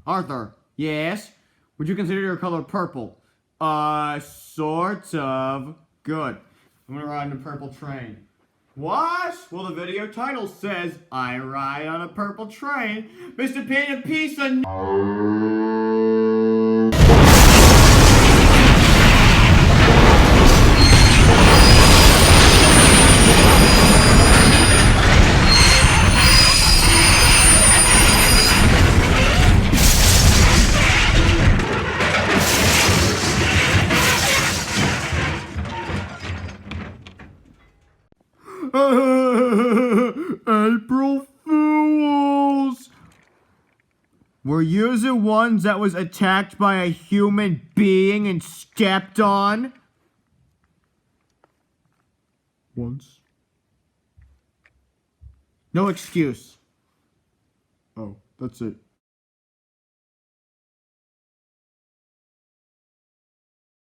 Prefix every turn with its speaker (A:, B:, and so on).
A: Arthur. Yes? Would you consider your color purple? Sort of. Good. I'm gonna ride in a purple train. What? Well, the video title says, I ride on a purple train. Mr. Peter Piece of... April Fools! Were you the ones that was attacked by a human being and stepped on? Once. No excuse. Oh, that's it.